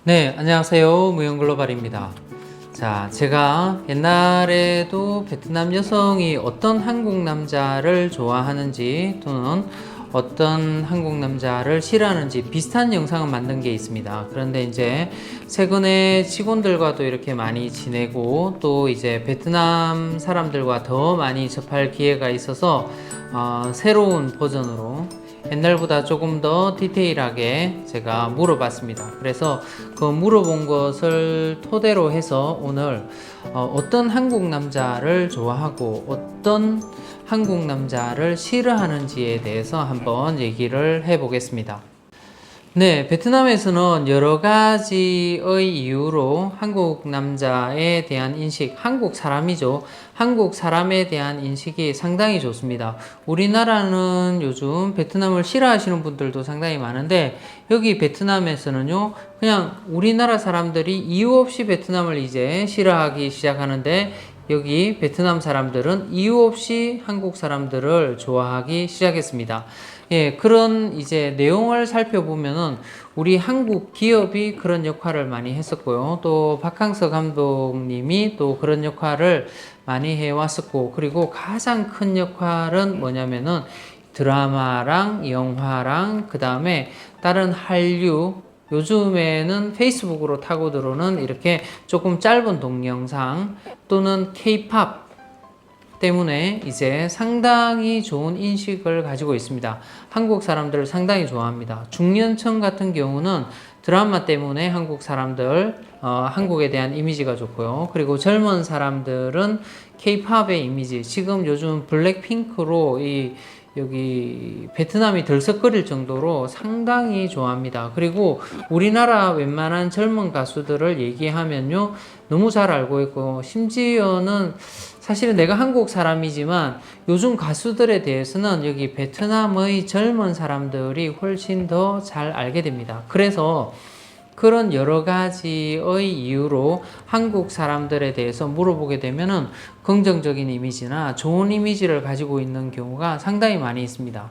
네, 안녕하세요. 무용글로벌입니다. 자, 제가 옛날에도 베트남 여성이 어떤 한국 남자를 좋아하는지 또는 어떤 한국 남자를 싫어하는지 비슷한 영상을 만든 게 있습니다. 그런데 이제 최근에 직원들과도 이렇게 많이 지내고 또 이제 베트남 사람들과 더 많이 접할 기회가 있어서 새로운 버전으로 옛날보다 조금 더 디테일하게 제가 물어봤습니다. 그래서 그 물어본 것을 토대로 해서 오늘 어떤 한국 남자를 좋아하고 어떤 한국 남자를 싫어하는지에 대해서 한번 얘기를 해보겠습니다. 네, 베트남에서는 여러 가지의 이유로 한국 남자에 대한 인식, 한국 사람이죠. 한국 사람에 대한 인식이 상당히 좋습니다. 우리나라는 요즘 베트남을 싫어하시는 분들도 상당히 많은데, 여기 베트남에서는요, 그냥 우리나라 사람들이 이유 없이 베트남을 이제 싫어하기 시작하는데, 여기 베트남 사람들은 이유 없이 한국 사람들을 좋아하기 시작했습니다. 예, 그런 이제 내용을 살펴보면은 우리 한국 기업이 그런 역할을 많이 했었고요. 또 박항서 감독님이 또 그런 역할을 많이 해왔었고, 그리고 가장 큰 역할은 뭐냐면은 드라마랑 영화랑 그 다음에 다른 한류, 요즘에는 페이스북으로 타고 들어오는 이렇게 조금 짧은 동영상 또는 K-팝 때문에 이제 상당히 좋은 인식을 가지고 있습니다. 한국 사람들을 상당히 좋아합니다. 중년층 같은 경우는 드라마 때문에 한국 사람들, 한국에 대한 이미지가 좋고요. 그리고 젊은 사람들은 K-팝의 이미지, 지금 요즘 블랙핑크로 여기 베트남이 들썩거릴 정도로 상당히 좋아합니다. 그리고 우리나라 웬만한 젊은 가수들을 얘기하면요, 너무 잘 알고 있고, 심지어는 사실은 내가 한국 사람이지만 요즘 가수들에 대해서는 여기 베트남의 젊은 사람들이 훨씬 더 잘 알게 됩니다. 그래서 그런 여러 가지의 이유로 한국 사람들에 대해서 물어보게 되면은 긍정적인 이미지나 좋은 이미지를 가지고 있는 경우가 상당히 많이 있습니다.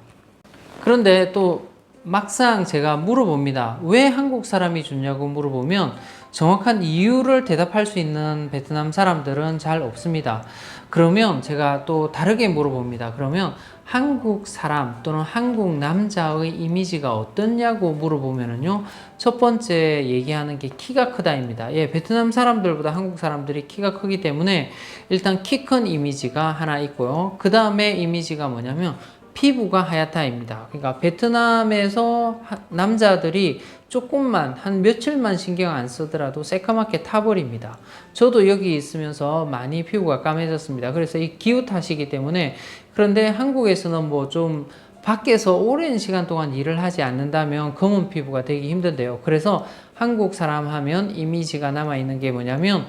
그런데 또 막상 제가 물어봅니다. 왜 한국 사람이 좋냐고 물어보면 정확한 이유를 대답할 수 있는 베트남 사람들은 잘 없습니다. 그러면 제가 또 다르게 물어봅니다. 그러면 한국 사람 또는 한국 남자의 이미지가 어떻냐고 물어보면은요, 첫 번째 얘기하는 게 키가 크다입니다. 예, 베트남 사람들보다 한국 사람들이 키가 크기 때문에 일단 키 큰 이미지가 하나 있고요. 그 다음에 이미지가 뭐냐면 피부가 하얗다입니다. 그러니까 베트남에서 남자들이 조금만 한 며칠만 신경 안 쓰더라도 새까맣게 타버립니다. 저도 여기 있으면서 많이 피부가 까매졌습니다. 그래서 이 기후 탓이기 때문에. 그런데 한국에서는 뭐 좀 밖에서 오랜 시간 동안 일을 하지 않는다면 검은 피부가 되기 힘든데요. 그래서 한국 사람 하면 이미지가 남아있는 게 뭐냐면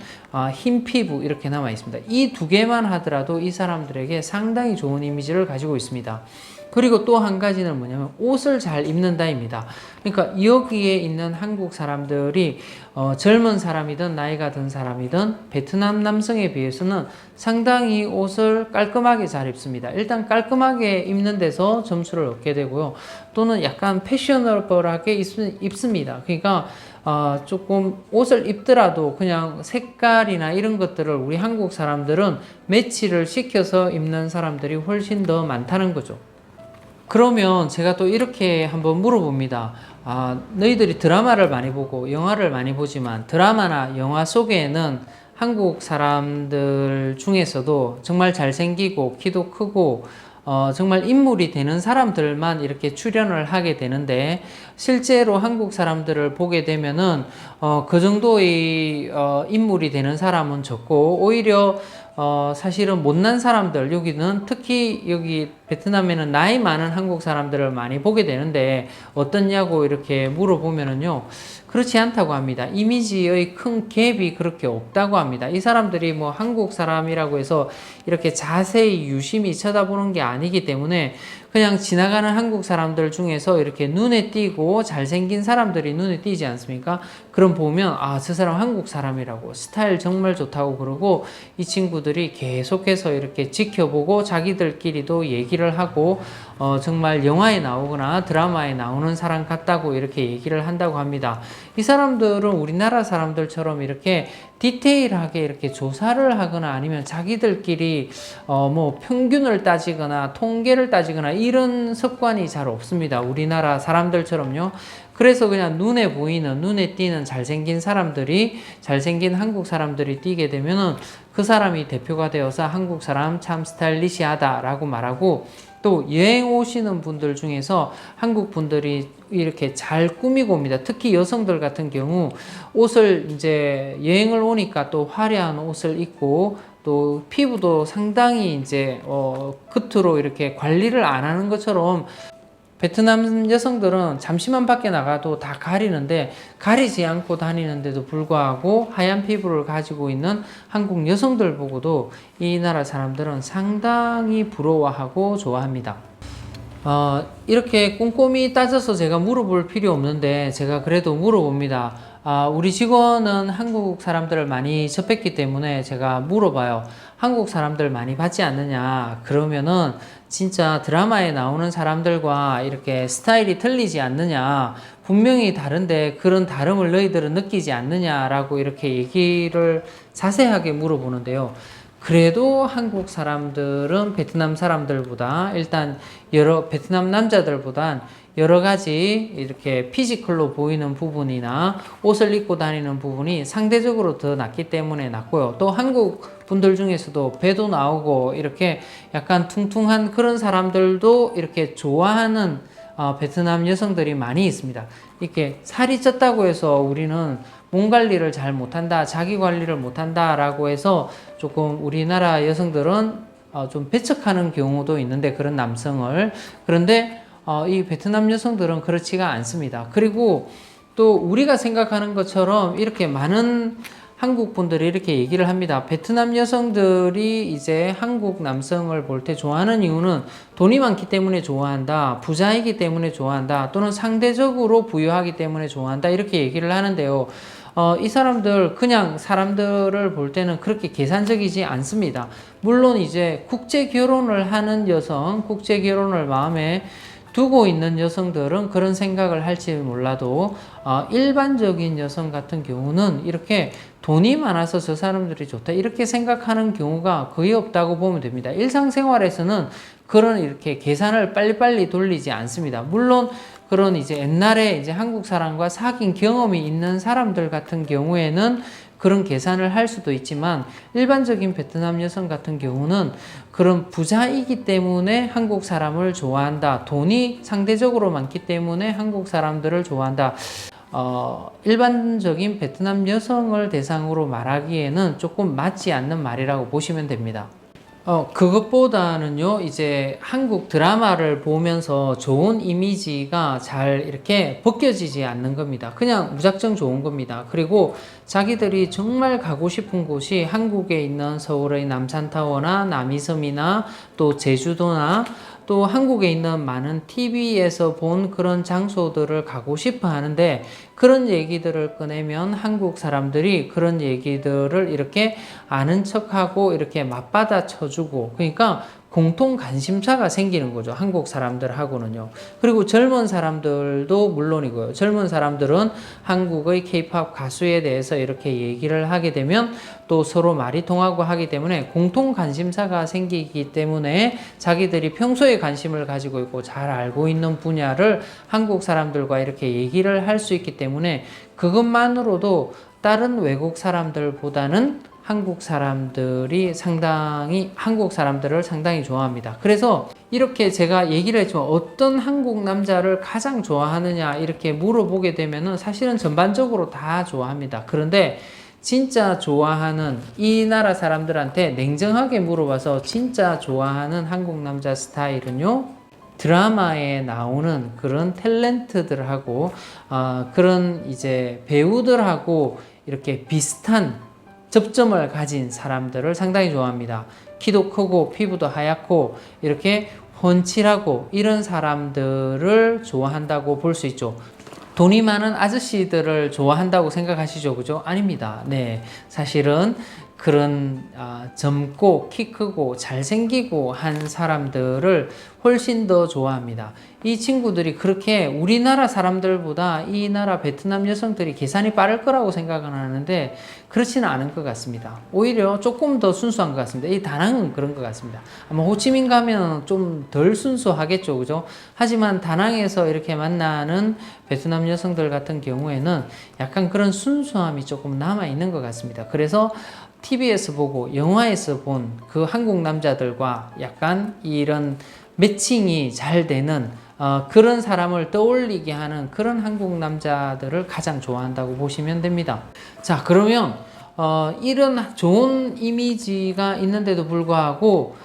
흰 피부 이렇게 남아있습니다. 이 두 개만 하더라도 이 사람들에게 상당히 좋은 이미지를 가지고 있습니다. 그리고 또 한 가지는 뭐냐면 옷을 잘 입는다입니다. 그러니까 여기에 있는 한국 사람들이 젊은 사람이든 나이가 든 사람이든 베트남 남성에 비해서는 상당히 옷을 깔끔하게 잘 입습니다. 일단 깔끔하게 입는 데서 점수를 얻게 되고요. 또는 약간 패셔너블하게 입습니다. 그러니까 조금 옷을 입더라도 그냥 색깔이나 이런 것들을 우리 한국 사람들은 매치를 시켜서 입는 사람들이 훨씬 더 많다는 거죠. 그러면 제가 또 이렇게 한번 물어봅니다. 너희들이 드라마를 많이 보고 영화를 많이 보지만 드라마나 영화 속에는 한국 사람들 중에서도 정말 잘생기고 키도 크고 정말 인물이 되는 사람들만 이렇게 출연을 하게 되는데, 실제로 한국 사람들을 보게 되면은 그 정도의 인물이 되는 사람은 적고, 오히려 사실은 못난 사람들, 여기는 특히 여기 베트남에는 나이 많은 한국 사람들을 많이 보게 되는데 어떻냐고 이렇게 물어보면은요, 그렇지 않다고 합니다. 이미지의 큰 갭이 그렇게 없다고 합니다. 이 사람들이 뭐 한국 사람이라고 해서 이렇게 자세히 유심히 쳐다보는 게 아니기 때문에 그냥 지나가는 한국 사람들 중에서 이렇게 눈에 띄고 잘생긴 사람들이 눈에 띄지 않습니까? 그럼 보면 저 사람 한국 사람이라고, 스타일 정말 좋다고 그러고, 이 친구들이 계속해서 이렇게 지켜보고 자기들끼리도 얘기를 하고 정말 영화에 나오거나 드라마에 나오는 사람 같다고 이렇게 얘기를 한다고 합니다. 이 사람들은 우리나라 사람들처럼 이렇게 디테일하게 이렇게 조사를 하거나 아니면 자기들끼리 뭐 평균을 따지거나 통계를 따지거나 이런 습관이 잘 없습니다. 우리나라 사람들처럼요. 그래서 그냥 눈에 보이는, 눈에 띄는 잘생긴 사람들이, 잘생긴 한국 사람들이 뛰게 되면은 그 사람이 대표가 되어서 한국 사람 참 스타일리시하다라고 말하고, 또 여행 오시는 분들 중에서 한국 분들이 이렇게 잘 꾸미고 옵니다. 특히 여성들 같은 경우 옷을 이제 여행을 오니까 또 화려한 옷을 입고 또 피부도 상당히 이제 겉으로 이렇게 관리를 안 하는 것처럼 베트남 여성들은 잠시만 밖에 나가도 다 가리는데 가리지 않고 다니는데도 불구하고 하얀 피부를 가지고 있는 한국 여성들 보고도 이 나라 사람들은 상당히 부러워하고 좋아합니다. 이렇게 꼼꼼히 따져서 제가 물어볼 필요 없는데 제가 그래도 물어봅니다. 우리 직원은 한국 사람들을 많이 접했기 때문에 제가 물어봐요. 한국 사람들 많이 봤지 않느냐? 그러면은 진짜 드라마에 나오는 사람들과 이렇게 스타일이 틀리지 않느냐? 분명히 다른데 그런 다름을 너희들은 느끼지 않느냐라고 이렇게 얘기를 자세하게 물어보는데요. 그래도 한국 사람들은 베트남 사람들보다 일단 베트남 남자들보단 여러 가지 이렇게 피지컬로 보이는 부분이나 옷을 입고 다니는 부분이 상대적으로 더 낫기 때문에 낫고요. 또 한국 분들 중에서도 배도 나오고 이렇게 약간 퉁퉁한 그런 사람들도 이렇게 좋아하는 베트남 여성들이 많이 있습니다. 이렇게 살이 쪘다고 해서 우리는 몸 관리를 잘 못한다, 자기 관리를 못한다 라고 해서 조금 우리나라 여성들은 좀 배척하는 경우도 있는데, 그런 남성을. 그런데 이 베트남 여성들은 그렇지가 않습니다. 그리고 또 우리가 생각하는 것처럼 이렇게 많은 한국 분들이 이렇게 얘기를 합니다. 베트남 여성들이 이제 한국 남성을 볼 때 좋아하는 이유는 돈이 많기 때문에 좋아한다, 부자이기 때문에 좋아한다, 또는 상대적으로 부유하기 때문에 좋아한다, 이렇게 얘기를 하는데요. 이 사람들 그냥 사람들을 볼 때는 그렇게 계산적이지 않습니다. 물론 이제 국제 결혼을 하는 여성, 국제 결혼을 마음에 두고 있는 여성들은 그런 생각을 할지 몰라도 일반적인 여성 같은 경우는 이렇게 돈이 많아서 저 사람들이 좋다 이렇게 생각하는 경우가 거의 없다고 보면 됩니다. 일상생활에서는 그런 이렇게 계산을 빨리빨리 돌리지 않습니다. 물론 그런 이제 옛날에 이제 한국 사람과 사귄 경험이 있는 사람들 같은 경우에는 그런 계산을 할 수도 있지만, 일반적인 베트남 여성 같은 경우는 그런 부자이기 때문에 한국 사람을 좋아한다, 돈이 상대적으로 많기 때문에 한국 사람들을 좋아한다, 일반적인 베트남 여성을 대상으로 말하기에는 조금 맞지 않는 말이라고 보시면 됩니다. 그것보다는요, 이제 한국 드라마를 보면서 좋은 이미지가 잘 이렇게 벗겨지지 않는 겁니다. 그냥 무작정 좋은 겁니다. 그리고 자기들이 정말 가고 싶은 곳이 한국에 있는 서울의 남산타워나 남이섬이나 또 제주도나 또 한국에 있는 많은 TV에서 본 그런 장소들을 가고 싶어 하는데, 그런 얘기들을 꺼내면 한국 사람들이 그런 얘기들을 이렇게 아는 척하고 이렇게 맞받아 쳐주고, 그러니까 공통 관심사가 생기는 거죠. 한국 사람들하고는요. 그리고 젊은 사람들도 물론이고요. 젊은 사람들은 한국의 K-pop 가수에 대해서 이렇게 얘기를 하게 되면 또 서로 말이 통하고 하기 때문에 공통 관심사가 생기기 때문에 자기들이 평소에 관심을 가지고 있고 잘 알고 있는 분야를 한국 사람들과 이렇게 얘기를 할 수 있기 때문에 그것만으로도 다른 외국 사람들보다는 한국 사람들을 상당히 좋아합니다. 그래서 이렇게 제가 얘기를 했지만 어떤 한국 남자를 가장 좋아하느냐 이렇게 물어보게 되면은 사실은 전반적으로 다 좋아합니다. 그런데 진짜 좋아하는, 이 나라 사람들한테 냉정하게 물어봐서 진짜 좋아하는 한국 남자 스타일은요, 드라마에 나오는 그런 탤런트들하고 그런 이제 배우들하고 이렇게 비슷한 접점을 가진 사람들을 상당히 좋아합니다. 키도 크고 피부도 하얗고 이렇게 훤칠하고 이런 사람들을 좋아한다고 볼 수 있죠. 돈이 많은 아저씨들을 좋아한다고 생각하시죠? 그죠? 아닙니다. 네. 사실은 그런 젊고 키 크고 잘생기고 한 사람들을 훨씬 더 좋아합니다. 이 친구들이 그렇게 우리나라 사람들보다 이 나라 베트남 여성들이 계산이 빠를 거라고 생각은 하는데 그렇지는 않은 것 같습니다. 오히려 조금 더 순수한 것 같습니다. 이 다낭은 그런 것 같습니다. 아마 호치민 가면 좀 덜 순수하겠죠, 그죠? 하지만 다낭에서 이렇게 만나는 베트남 여성들 같은 경우에는 약간 그런 순수함이 조금 남아 있는 것 같습니다. 그래서 TV에서 보고 영화에서 본 그 한국 남자들과 약간 이런 매칭이 잘 되는 그런 사람을 떠올리게 하는 그런 한국 남자들을 가장 좋아한다고 보시면 됩니다. 자, 그러면 이런 좋은 이미지가 있는데도 불구하고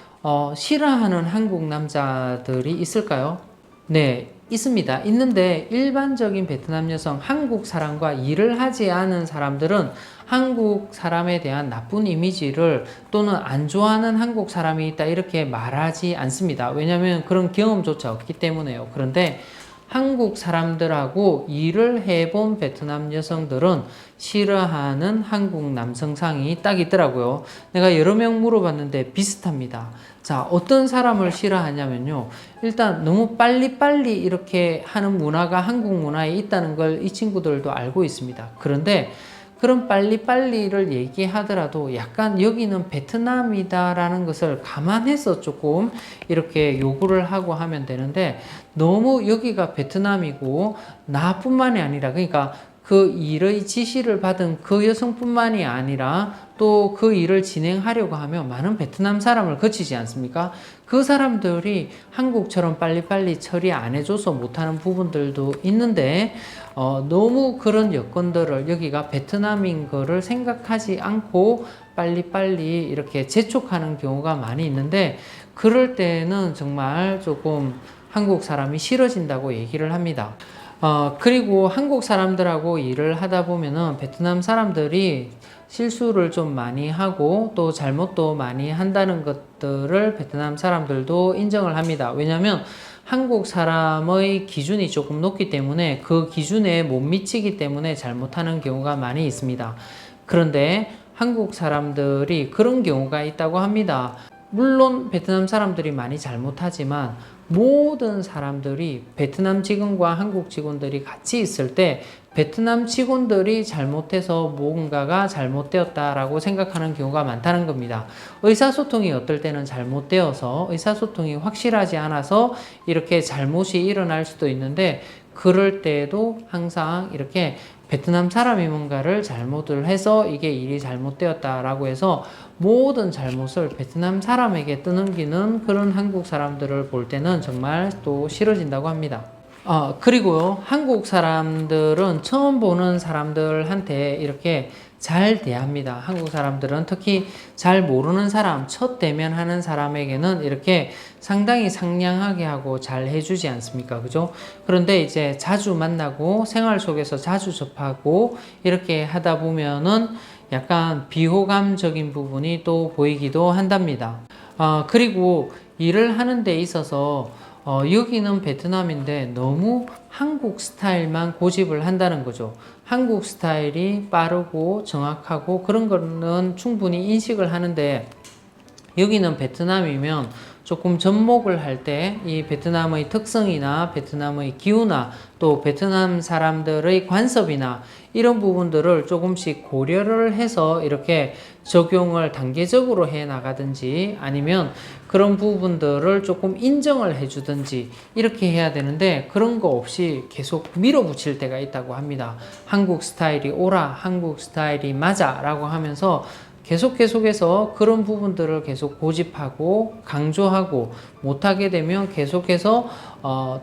싫어하는 한국 남자들이 있을까요? 네, 있습니다. 있는데 일반적인 베트남 여성, 한국 사람과 일을 하지 않은 사람들은 한국 사람에 대한 나쁜 이미지를 또는 안 좋아하는 한국 사람이 있다 이렇게 말하지 않습니다. 왜냐하면 그런 경험조차 없기 때문에요. 그런데 한국 사람들하고 일을 해본 베트남 여성들은 싫어하는 한국 남성상이 딱 있더라고요. 내가 여러 명 물어봤는데 비슷합니다. 자, 어떤 사람을 싫어하냐면요. 일단 너무 빨리빨리 이렇게 하는 문화가 한국 문화에 있다는 걸 이 친구들도 알고 있습니다. 그런데 그런 빨리빨리를 얘기하더라도 약간 여기는 베트남이다라는 것을 감안해서 조금 이렇게 요구를 하고 하면 되는데 너무 여기가 베트남이고 나뿐만이 아니라 그러니까 그 일의 지시를 받은 그 여성뿐만이 아니라 또 그 일을 진행하려고 하면 많은 베트남 사람을 거치지 않습니까? 그 사람들이 한국처럼 빨리빨리 처리 안 해줘서 못하는 부분들도 있는데 너무 그런 여건들을 여기가 베트남인 거를 생각하지 않고 빨리빨리 이렇게 재촉하는 경우가 많이 있는데 그럴 때는 정말 조금 한국 사람이 싫어진다고 얘기를 합니다. 그리고 한국 사람들하고 일을 하다 보면은 베트남 사람들이 실수를 좀 많이 하고 또 잘못도 많이 한다는 것들을 베트남 사람들도 인정을 합니다. 왜냐하면 한국 사람의 기준이 조금 높기 때문에 그 기준에 못 미치기 때문에 잘못하는 경우가 많이 있습니다. 그런데 한국 사람들이 그런 경우가 있다고 합니다. 물론 베트남 사람들이 많이 잘못하지만 모든 사람들이 베트남 직원과 한국 직원들이 같이 있을 때 베트남 직원들이 잘못해서 뭔가가 잘못되었다라고 생각하는 경우가 많다는 겁니다. 의사소통이 어떨 때는 잘못되어서 의사소통이 확실하지 않아서 이렇게 잘못이 일어날 수도 있는데 그럴 때에도 항상 이렇게 베트남 사람이 뭔가를 잘못을 해서 이게 일이 잘못되었다라고 해서 모든 잘못을 베트남 사람에게 떠넘기는 그런 한국 사람들을 볼 때는 정말 또 싫어진다고 합니다. 그리고요, 한국 사람들은 처음 보는 사람들한테 이렇게 잘 대합니다. 한국 사람들은 특히 잘 모르는 사람, 첫 대면하는 사람에게는 이렇게 상당히 상냥하게 하고 잘 해주지 않습니까? 그죠? 그런데 이제 자주 만나고 생활 속에서 자주 접하고 이렇게 하다 보면은 약간 비호감적인 부분이 또 보이기도 한답니다. 그리고 일을 하는 데 있어서 여기는 베트남인데 너무 한국 스타일만 고집을 한다는 거죠. 한국 스타일이 빠르고 정확하고 그런 거는 충분히 인식을 하는데 여기는 베트남이면 조금 접목을 할 때 이 베트남의 특성이나 베트남의 기후나 또 베트남 사람들의 관습이나 이런 부분들을 조금씩 고려를 해서 이렇게 적용을 단계적으로 해 나가든지 아니면 그런 부분들을 조금 인정을 해 주든지 이렇게 해야 되는데 그런 거 없이 계속 밀어붙일 때가 있다고 합니다. 한국 스타일이 옳아, 한국 스타일이 맞아 라고 하면서 계속해서 그런 부분들을 계속 고집하고 강조하고 못하게 되면 계속해서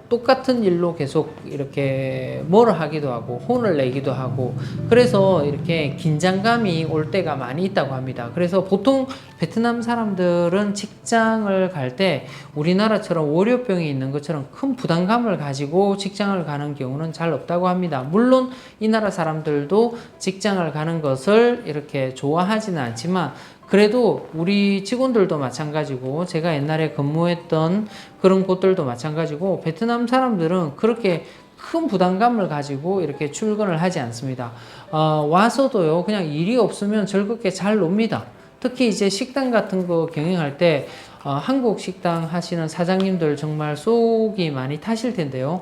똑같은 일로 계속 이렇게 뭐를 하기도 하고 혼을 내기도 하고 그래서 이렇게 긴장감이 올 때가 많이 있다고 합니다. 그래서 보통 베트남 사람들은 직장을 갈 때 우리나라처럼 월요병이 있는 것처럼 큰 부담감을 가지고 직장을 가는 경우는 잘 없다고 합니다. 물론 이 나라 사람들도 직장을 가는 것을 이렇게 좋아하지는 않지만 그래도 우리 직원들도 마찬가지고 제가 옛날에 근무했던 그런 곳들도 마찬가지고 베트남 사람들은 그렇게 큰 부담감을 가지고 이렇게 출근을 하지 않습니다. 와서도요 그냥 일이 없으면 즐겁게 잘 놉니다. 특히 이제 식당 같은 거 경영할 때 한국 식당 하시는 사장님들 정말 속이 많이 타실 텐데요.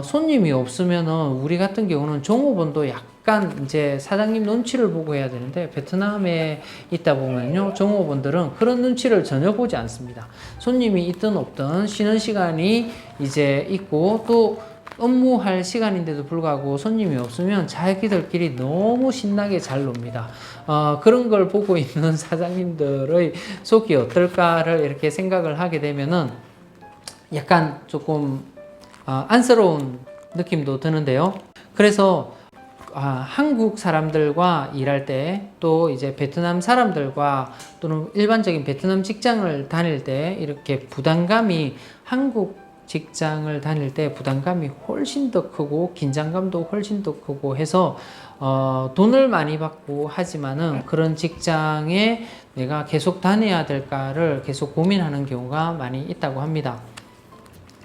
손님이 없으면은 우리 같은 경우는 종업원도 약간 이제 사장님 눈치를 보고 해야 되는데, 베트남에 있다 보면요, 종업원들은 그런 눈치를 전혀 보지 않습니다. 손님이 있든 없든 쉬는 시간이 이제 있고, 또 업무할 시간인데도 불구하고 손님이 없으면 자기들끼리 너무 신나게 잘 놉니다. 그런 걸 보고 있는 사장님들의 속이 어떨까를 이렇게 생각을 하게 되면은 약간 조금 안쓰러운 느낌도 드는데요. 그래서 한국 사람들과 일할 때, 또 이제 베트남 사람들과 또는 일반적인 베트남 직장을 다닐 때 이렇게 부담감이, 한국 직장을 다닐 때 부담감이 훨씬 더 크고 긴장감도 훨씬 더 크고 해서 돈을 많이 받고 하지만은 그런 직장에 내가 계속 다녀야 될까를 계속 고민하는 경우가 많이 있다고 합니다.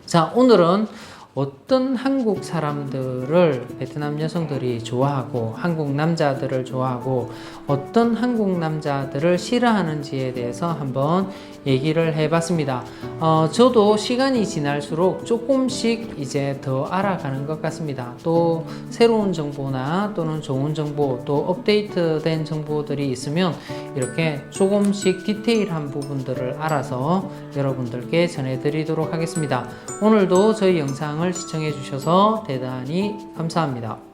자, 오늘은 어떤 한국 사람들을 베트남 여성들이 좋아하고 한국 남자들을 좋아하고 어떤 한국 남자들을 싫어하는지에 대해서 한번 얘기를 해봤습니다. 저도 시간이 지날수록 조금씩 이제 더 알아가는 것 같습니다. 또 새로운 정보나 또는 좋은 정보, 또 업데이트된 정보들이 있으면 이렇게 조금씩 디테일한 부분들을 알아서 여러분들께 전해드리도록 하겠습니다. 오늘도 저희 영상을 시청해 주셔서 대단히 감사합니다.